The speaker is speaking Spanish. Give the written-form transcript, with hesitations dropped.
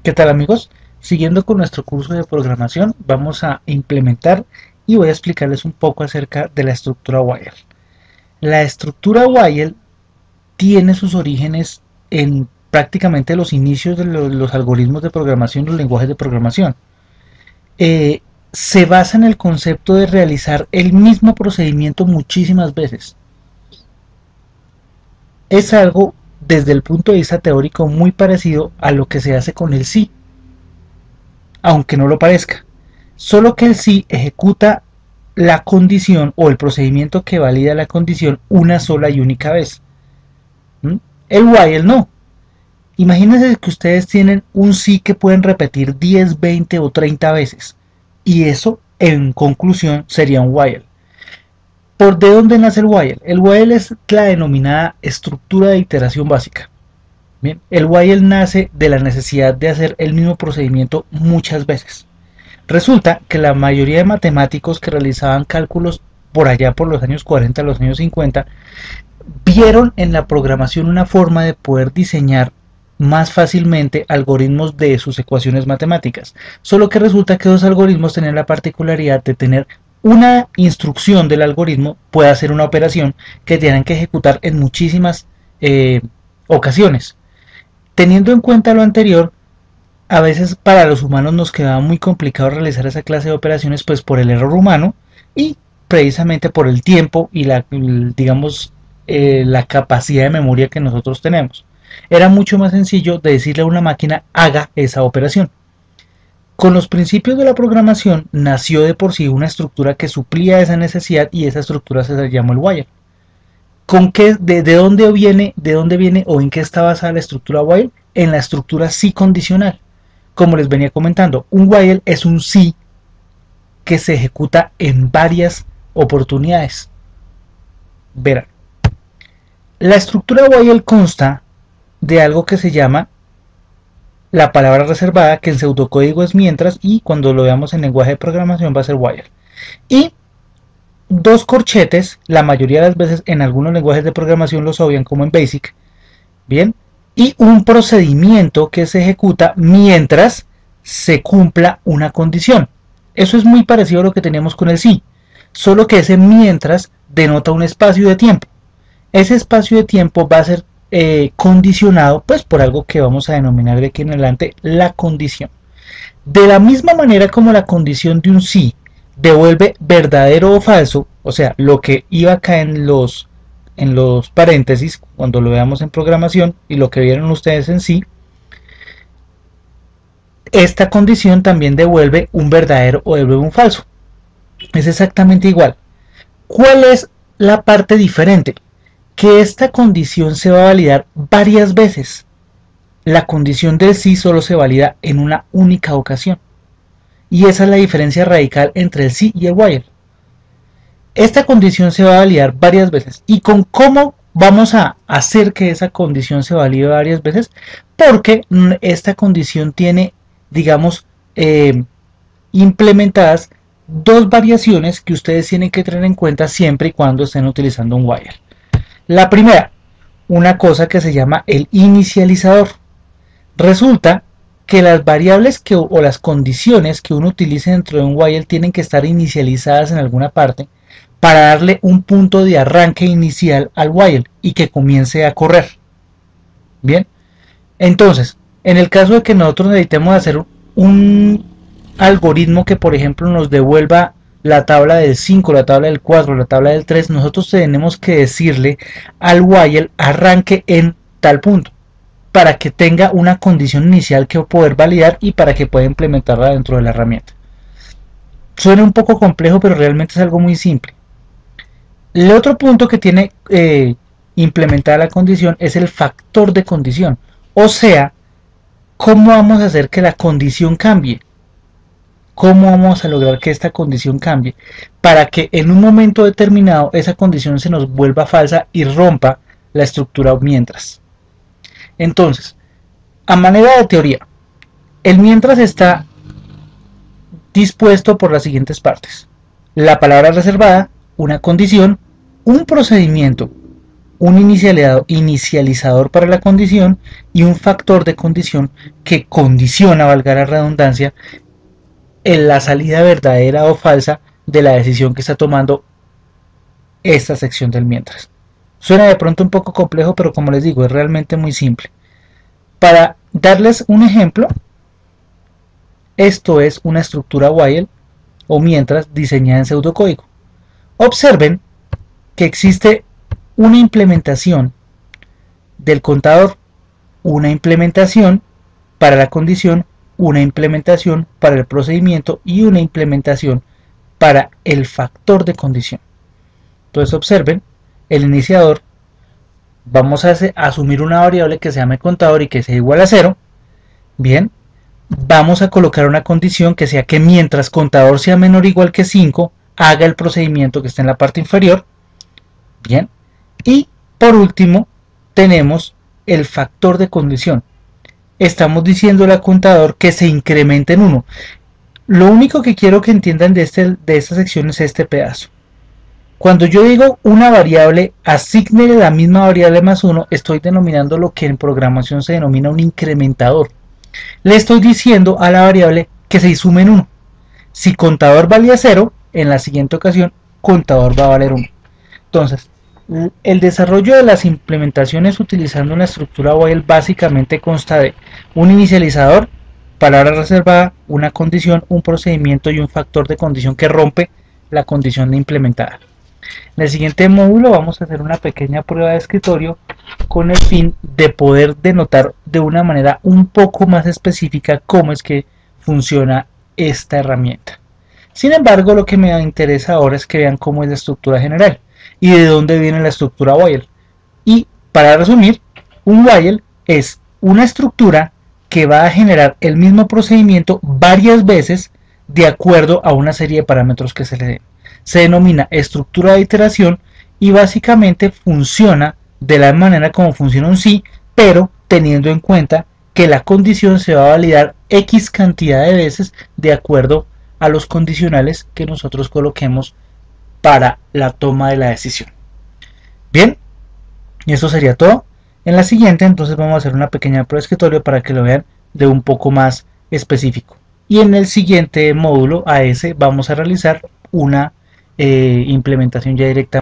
¿Qué tal, amigos? Siguiendo con nuestro curso de programación, vamos a implementar y voy a explicarles un poco acerca de la estructura while. La estructura while tiene sus orígenes en prácticamente los inicios de los algoritmos de programación, los lenguajes de programación. Se basa en el concepto de realizar el mismo procedimiento muchísimas veces. Es algo desde el punto de vista teórico muy parecido a lo que se hace con el sí, aunque no lo parezca, solo que el sí ejecuta la condición o el procedimiento que valida la condición una sola y única vez. El while no. Imagínense que ustedes tienen un sí que pueden repetir 10, 20 o 30 veces, y eso en conclusión sería un while. ¿Por de dónde nace el while? El while es la denominada estructura de iteración básica. Bien, el while nace de la necesidad de hacer el mismo procedimiento muchas veces. Resulta que la mayoría de matemáticos que realizaban cálculos por allá por los años 40 a los años 50 vieron en la programación una forma de poder diseñar más fácilmente algoritmos de sus ecuaciones matemáticas. Solo que resulta que esos algoritmos tenían la particularidad de tener una instrucción del algoritmo puede hacer una operación que tienen que ejecutar en muchísimas ocasiones. Teniendo en cuenta lo anterior, a veces para los humanos nos quedaba muy complicado realizar esa clase de operaciones, pues por el error humano y precisamente por el tiempo y la capacidad de memoria que nosotros tenemos. Era mucho más sencillo de decirle a una máquina haga esa operación. Con los principios de la programación nació de por sí una estructura que suplía esa necesidad y esa estructura se llamó el while. ¿De dónde viene o en qué está basada la estructura while? En la estructura sí condicional. Como les venía comentando, un while es un sí que se ejecuta en varias oportunidades. Verán, la estructura while consta de algo que se llama la palabra reservada, que en pseudocódigo es mientras, y cuando lo veamos en lenguaje de programación va a ser while. Y dos corchetes, la mayoría de las veces en algunos lenguajes de programación los obvian como en BASIC, bien, y un procedimiento que se ejecuta mientras se cumpla una condición. Eso es muy parecido a lo que teníamos con el sí, solo que ese mientras denota un espacio de tiempo. Ese espacio de tiempo va a ser condicionado pues por algo que vamos a denominar de aquí en adelante la condición. De la misma manera como la condición de un sí devuelve verdadero o falso, o sea, lo que iba acá en los paréntesis cuando lo veamos en programación y lo que vieron ustedes en sí, esta condición también devuelve un verdadero o devuelve un falso. Es exactamente igual. ¿Cuál es la parte diferente? Que esta condición se va a validar varias veces. La condición del sí solo se valida en una única ocasión. Y esa es la diferencia radical entre el sí y el while. Esta condición se va a validar varias veces. ¿Y con cómo vamos a hacer que esa condición se valide varias veces? Porque esta condición tiene, digamos, implementadas dos variaciones que ustedes tienen que tener en cuenta siempre y cuando estén utilizando un while. La primera, una cosa que se llama el inicializador. Resulta que las variables o las condiciones que uno utilice dentro de un while tienen que estar inicializadas en alguna parte para darle un punto de arranque inicial al while y que comience a correr. Bien, entonces, en el caso de que nosotros necesitemos hacer un algoritmo que por ejemplo nos devuelva la tabla del 5, la tabla del 4, la tabla del 3, nosotros tenemos que decirle al while arranque en tal punto para que tenga una condición inicial que poder validar y para que pueda implementarla dentro de la herramienta. Suena un poco complejo, pero realmente es algo muy simple. El otro punto que tiene implementada la condición es el factor de condición, o sea, ¿cómo vamos a hacer que la condición cambie? ¿Cómo vamos a lograr que esta condición cambie? Para que en un momento determinado esa condición se nos vuelva falsa y rompa la estructura mientras. Entonces, a manera de teoría, el mientras está dispuesto por las siguientes partes. La palabra reservada, una condición, un procedimiento un inicializador para la condición y un factor de condición que condiciona, valga la redundancia, en la salida verdadera o falsa de la decisión que está tomando esta sección del mientras. Suena de pronto un poco complejo, pero como les digo, es realmente muy simple. Para darles un ejemplo, esto es una estructura while o mientras diseñada en pseudocódigo. Observen que existe una implementación del contador, una implementación para la condición, una implementación para el procedimiento y una implementación para el factor de condición. Entonces observen, el iniciador, vamos a asumir una variable que se llame contador y que sea igual a 0. Bien, vamos a colocar una condición que sea que mientras contador sea menor o igual que 5, haga el procedimiento que está en la parte inferior. Bien, y por último tenemos el factor de condición. Estamos diciendo al contador que se incremente en 1. Lo único que quiero que entiendan de esta sección es este pedazo. Cuando yo digo una variable, asígnele la misma variable más 1, estoy denominando lo que en programación se denomina un incrementador. Le estoy diciendo a la variable que se sume en 1. Si contador valía 0, en la siguiente ocasión, contador va a valer 1. Entonces, el desarrollo de las implementaciones utilizando una estructura while básicamente consta de un inicializador, palabra reservada, una condición, un procedimiento y un factor de condición que rompe la condición de implementada. En el siguiente módulo vamos a hacer una pequeña prueba de escritorio con el fin de poder denotar de una manera un poco más específica cómo es que funciona esta herramienta. Sin embargo, lo que me interesa ahora es que vean cómo es la estructura general y de dónde viene la estructura while. Y para resumir, un while es una estructura que va a generar el mismo procedimiento varias veces de acuerdo a una serie de parámetros que se le den. Se denomina estructura de iteración y básicamente funciona de la manera como funciona un sí, pero teniendo en cuenta que la condición se va a validar X cantidad de veces de acuerdo a los condicionales que nosotros coloquemos para la toma de la decisión. Bien, y eso sería todo. En la siguiente entonces vamos a hacer una pequeña prueba de escritorio para que lo vean de un poco más específico. Y en el siguiente módulo a ese vamos a realizar una implementación ya directa